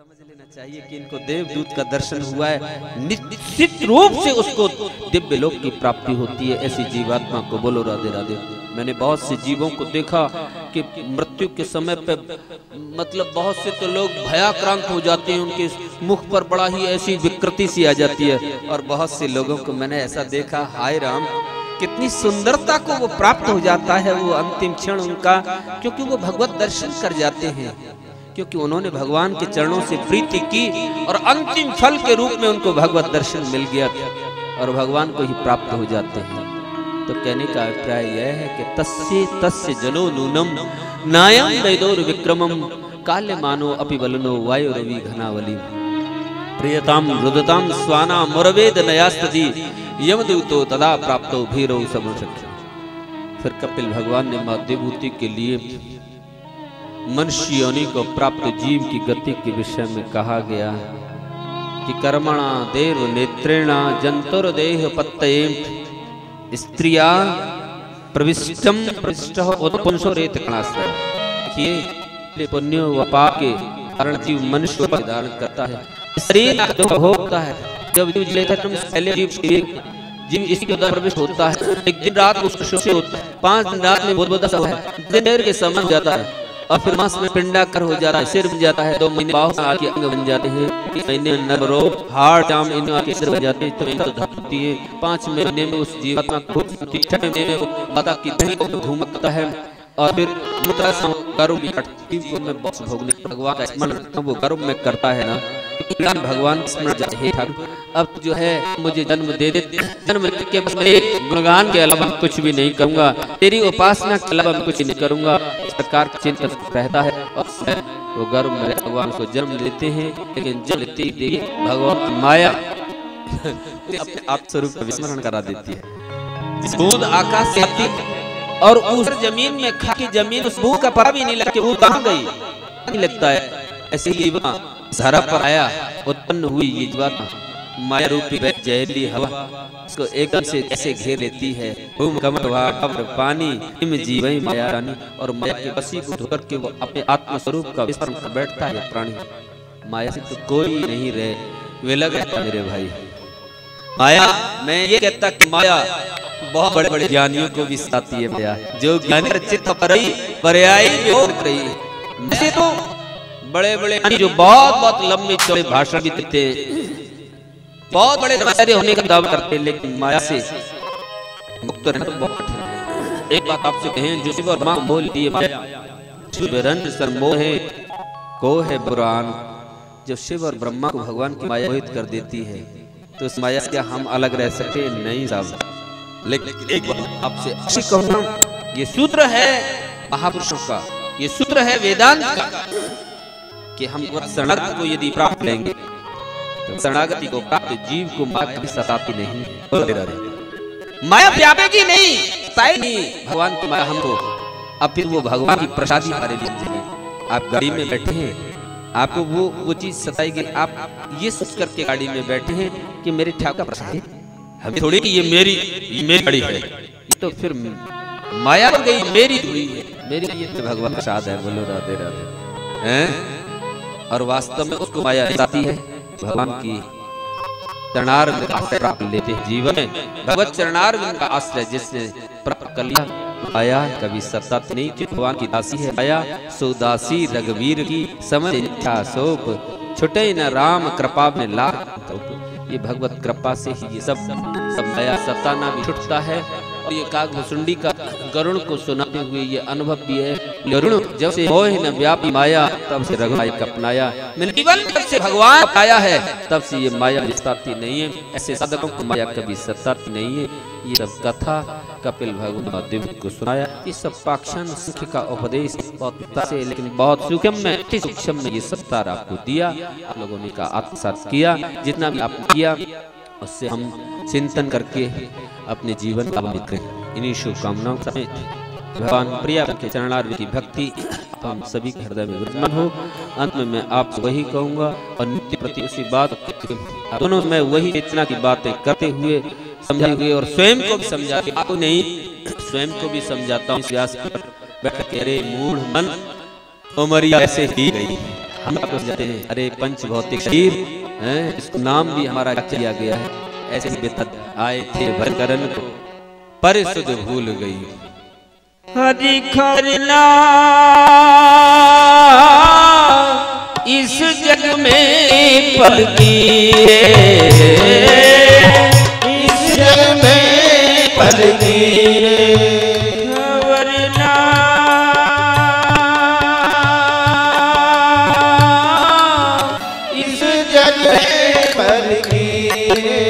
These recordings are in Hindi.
समझ लेना चाहिए कि इनको देवदूत का दर्शन हुआ है, निश्चित रूप से उसको दिव्य लोक की प्राप्ति होती है। ऐसी जीवात्मा को बोलो राधे राधे। मैंने बहुत से जीवों को देखा कि मृत्यु के समय पे मतलब बहुत से तो लोग भयाक्रांत हो जाते हैं, उनके मुख पर बड़ा ही ऐसी विकृति सी आ जाती है, और बहुत से लोगों को मैंने ऐसा देखा, हाय राम, कितनी सुंदरता को वो प्राप्त हो जाता है वो अंतिम क्षण उनका, क्योंकि वो भगवत दर्शन कर जाते हैं, क्योंकि उन्होंने भगवान के चरणों से प्रीति की और अंतिम फल के रूप में उनको भगवत दर्शन मिल गया और भगवान को ही प्राप्त हो जाते हैं। तो कहने का अभिप्राय यह है कि तस्य तस्य जनो नूनम नायम दैदोर विक्रमम काल्य मानो अपि वलनो वायु रवि घनावली प्रियताम रुदताम स्वाना मुरवेद नयास्तदी यमदूतो तदा प्राप्तो भीरो समसख्य। फिर कपिल भगवान ने मां देवहूति के लिए मनुष्य योनि को प्राप्त जीव की गति के विषय में कहा गया कि कर्मणा देव नेत्रेणा जंतुर देह पत्तये स्त्रिया प्रविष्टम प्रविष्टः उत्पुंसो रेत कणास्त्र। देखिए पुण्य व पाप के कारण जीव मनुष्य को धारण करता है, शरीर जो भोगता है, जब जीव लेता है पहले जीव इसी के अंदर प्रविष्ट होता है, एक दिन रात उसको शोषित होता है, 5 दिन रात में बहुत बड़ा है, देर के समान जाता है, और फिर मांस में पिंडाकर हो जाता है, सिर बन जाता है, 2 महीने बाहु आके अंग बन जाते हैं, 3 महीने नर्व हार्ट जाम इन आके सिर बन जाते हैं, तो इनका धरती है, 5 महीने में उस जीवात्मा को 6 महीने में माता की दही को घूमता है, और फिर मुद्रा गर्भ में बहुत भोगने भगवान का स्मरण वो गर्भ में करता है ना, भगवान स्मरण जाते हैं ठाकुर अब जो है मुझे जन्म दे दे, जन्म के बस मैं गुणगान के अलावा कुछ भी नहीं करूंगा, तेरी उपासना के अलावा मैं कुछ नहीं करूंगा, इस प्रकार का चिंतन रहता है। और वो गर्भ में भगवान को जन्म लेते हैं, लेकिन जन्म लेते ही देवी भगवान की माया अपने आप स्वरूप का विस्मरण करा देती है। बूंद आकाश से आती और उस जमीन में खा की जमीन उस बूंद का पता भी नहीं लगता कि वो कहाँ गई, नहीं लगता है। ऐसे ही सारा पर आया उत्पन्न हुई ये जीवात्मा माया रूपी जहरीली हवा उसको एकदम से ऐसे घेर लेती है, भूम कमल वार पानी इम जीवई माया रानी, और माया के बसी को धोकर के वो अपने आत्म स्वरूप का विस्मरण कर बैठता है। प्राणी माया से तो कोई नहीं रहे, वे लग रहता मेरे भाई माया। मैं ये कहता कि माया बहुत बड़े बड़े ज्ञानियों को भी सताती है माया, जो ज्ञानी चित्त पर्यायी रही है, तो बड़े बड़े जो बहुत लंबे चौड़े भाषण भी देते, बहुत बड़े तपस्वी होने का दावा करते, लेकिन माया से मुक्त रहना तो बहुत। एक बात आपसे कहें, जो शिव और ब्रह्मा बोलती है माया शिवरन सरमोह को है बुरान, जब शिव और ब्रह्मा को भगवान की माया मोहित कर देती है तो उस माया से क्या हम अलग रह सकते? नहीं साहब। लेकिन एक बात आपसे कहूँ, ये सूत्र है महापुरुषों का, ये सूत्र है वेदांत का, कि हम शरणागति को यदि प्राप्त लेंगे तो शरणागति को प्राप्त जीव को माया कभी सताती नहीं, माया व्यापेगी नहीं, सताई नहीं भगवान की माया हमको। अब फिर वो भगवान की प्रसादी हमारे लिए, आप गाड़ी में बैठे हैं, आपको वो चीज सताएगी, आप ये सोच करके गाड़ी में बैठे हैं कि मेरे ठाकुर का प्रसाद है, हमें थोड़ी कि ये मेरी गाड़ी है, ये तो फिर माया हो गई, मेरी हुई है, मेरी ये तो भगवान का प्रसाद है। बोलो राधे राधे हैं। और वास्तव में उसको माया सताती है, भगवान की चरणारविंद का आश्रय प्राप्त लेते हैं जीवन में, भगवत चरणारविंद का आश्रय जिसने प्राप्त कर लिया, आया कभी सतत नहीं, भगवान की दासी है आया, सुदासी रघुवीर की समझ इच्छा सोप छुटे न राम कृपा में लाख। ये भगवत कृपा से ही ये सब माया सताना भी छुटता है। और ये कागभूषुंडी का गरुण को सुनाते हुए ये अनुभव भी है, गरुण जब से मोह न व्यापी माया तब से रघुनाथ को अपनाया, मेरे जीवन जब से भगवान आया है तब से ये माया सताती नहीं है, ऐसे साधकों को माया कभी सताती नहीं है। ये सब कथा कपिल भगवान देव को सुनाया, ये सब पाक्षान संख्य का उपदेश बहुत से लेकिन बहुत सूक्ष्म में ये सब तार आपको दिया, आप लोगों ने का आत्मसात किया, जितना भी आपने किया उससे हम चिंतन करके अपने जीवन का अमृत करें। इन्हीं शुभकामनाओं समेत भगवान प्रिया के चरणारविंद की भक्ति हम सभी के हृदय में विद्यमान हो। अंत में मैं आपसे वही कहूँगा और नित्य प्रति उसी बात दोनों में वही चेतना की बातें करते हुए समझाए हुए और स्वयं को भी समझा के आपको नहीं स्वयं को भी समझाता हूँ। व्यास पर बैठ के अरे मूढ़ मन उमरिया ऐसे ही गई, हम जाते हैं अरे पंच भौतिक शरीर है, इसको नाम भी हमारा किया गया है। ऐसे ही बेतद आए थे भरकरन को पर सुध भूल गई। हरि खरना इस जग में पलकी रे, इस जग में पलकी रे। खबरना इस जग में पलकी रे,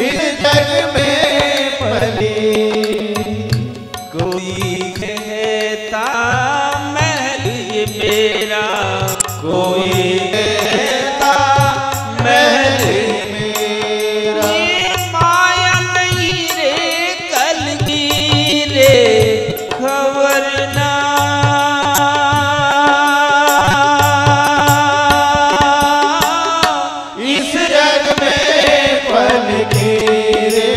इस जग में पलकी। कोई कहता महल ये मेरा, कोई कहता महल मेरा। ये माया नहीं रे कल की रे खबर ना। इस जग में पलकी रे,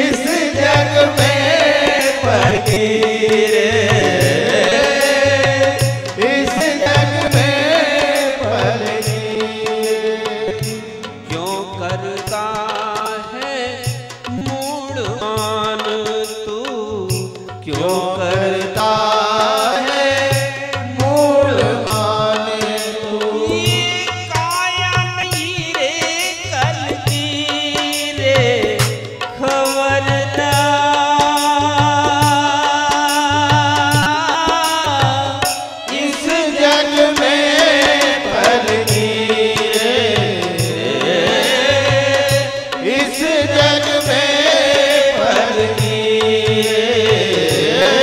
इस जग में पलकी रे, इस जग में पलकी रे। क्यों करता है मूढ़मान तू, क्यों करता है मूढ़ माने तू। ये काया नहीं रे कल की रे खबर ना। इस जग में पलकी रे, इस जग में पलकी रे,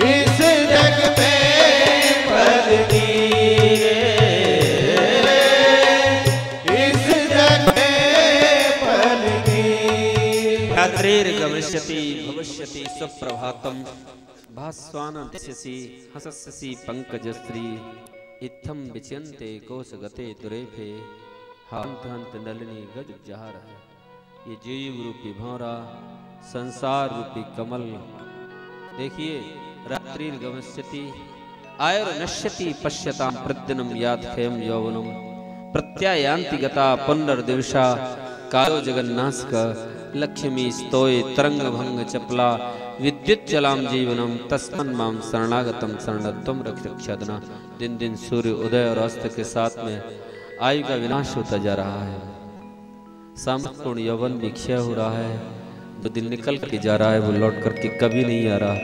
इस जग में पलकी रे, इस जग में पलकी। रात्रिर्गमिष्यति भविष्यति सुप्रभातम् भास्वानंदस्यसि हसस्यसि पंकजश्री इत्थं विचिन्ते कोशगते दुरेफे हांत हंत नलिनी गज जहार। ये जीव रूपी भौरा संसार रूपी कमल देखिए। रात्रिर्गमिष्यति आयुर्नश्यति पश्यतां प्रद्युनं यात्खेम यौवनम प्रत्यायान्ति गता पुनर्दिवसा कालो जगन्नाशक लक्ष्मी स्तोय तरंग भंग चपला विद्युत चलाम जीवनम तस्मन् माम शरणागतम शरणत्वम रक्षदना। दिन दिन सूर्य उदय और अस्त के साथ में आयु का विनाश होता जा रहा है। सामपूर्ण यौवन भी क्षय हो रहा है। जो दिन निकल के जा रहा है वो लौट करके कभी नहीं आ रहा।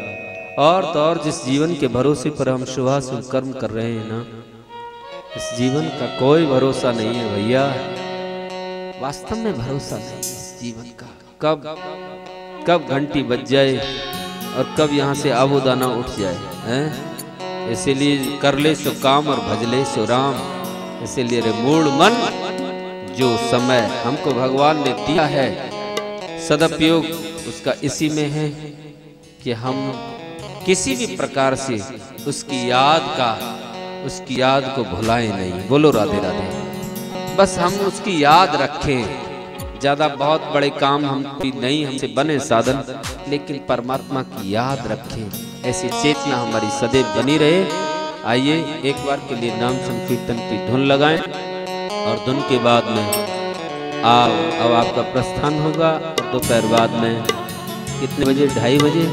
और तो और जिस जीवन के भरोसे पर हम शुभाशुभ कर्म कर रहे हैं ना, इस जीवन का कोई भरोसा नहीं है भैया। वास्तव में भरोसा नहीं इस जीवन का। कब घंटी बज जाए और कब यहाँ से आबोदाना उठ जाए हैं। इसीलिए कर ले सो काम और भज ले सो राम। इसीलिए रे मूढ़ मन, जो समय हमको भगवान ने दिया है सदुपयोग उसका इसी में है कि हम किसी भी प्रकार से उसकी याद को भुलाएं नहीं। बोलो राधे राधे। बस हम उसकी याद रखें। ज्यादा बहुत बड़े काम हम नहीं हमसे बने साधन, लेकिन परमात्मा की याद रखें। ऐसी चेतना हमारी सदैव बनी रहे। आइए एक बार के लिए नाम संकीर्तन की धुन लगाएं और धुन के बाद में अब आपका प्रस्थान होगा। और दोपहर बाद में कितने बजे? 2:30 बजे।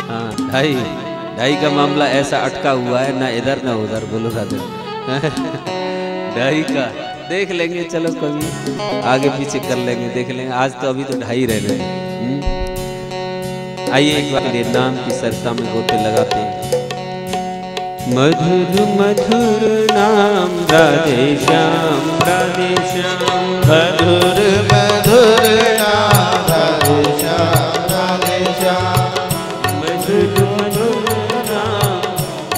हाँ 2:30 का मामला ऐसा अटका हुआ है, ना इधर ना उधर। बोलो राधे। 2:30 का देख लेंगे, चलो कभी आगे पीछे कर लेंगे, देख लेंगे। आज तो अभी तो 2:30 रह गए। आइए एक बार लिए नाम की सरसा में गोते लगाते हैं। मधुर मधुर नाम राधे श्याम राधे श्याम। मधुर मधुर नाम राधे श्याम राधे श्याम। मधुर मधुर नाम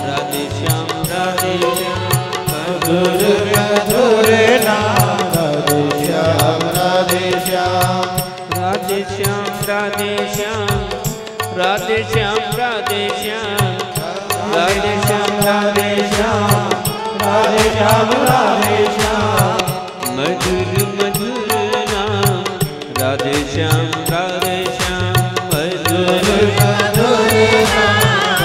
राधे श्याम राधे श्याम। मधुर मधुर नाम राधे श्याम राधे श्याम। राधे श्याम राधे श्याम राधे श्याम राधे श्याम। राधे श्याम राधे श्याम राधे श्याम राधे श्याम। मधुर मधुर नाम राधे श्याम राधे श्याम। मधुर मधुर नाम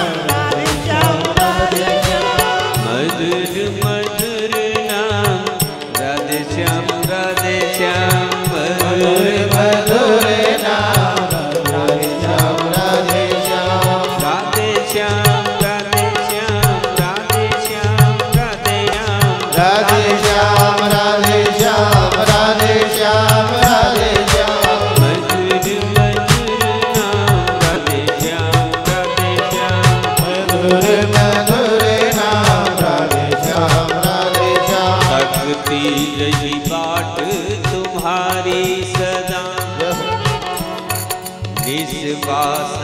रही बाट तुम्हारी सदा, निस्वास